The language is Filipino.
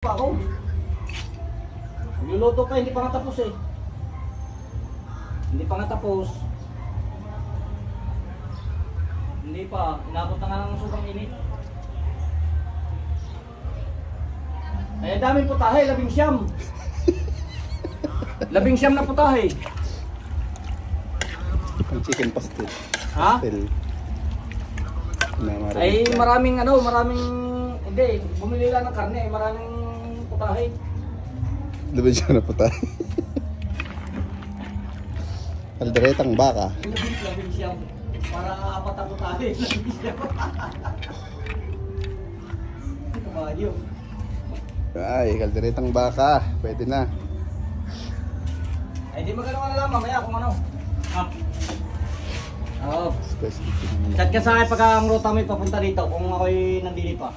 Ako. Nagluluto pa, hindi pa nga tapos eh. Hindi pa nga tapos. Hindi pa, inabot na nga ng sobrang init. Ay, daming putahe, 19. 19 na putahe. Ang chicken pastel. Ha? Pastel. Ay, maraming hindi, bumili lang ng karne, maraming putahe. Laban siya na puta. Kalderetang baka. 19. Para apat ang putahe. 19. Kabayo. Ay, kalderetang baka. Pwede na. Ay, di magano ka na lang mamaya kung ano. Ha? Oo. Special. Chat ka sa akin pagka ang ruta mo papunta dito kung ako'y nandili pa.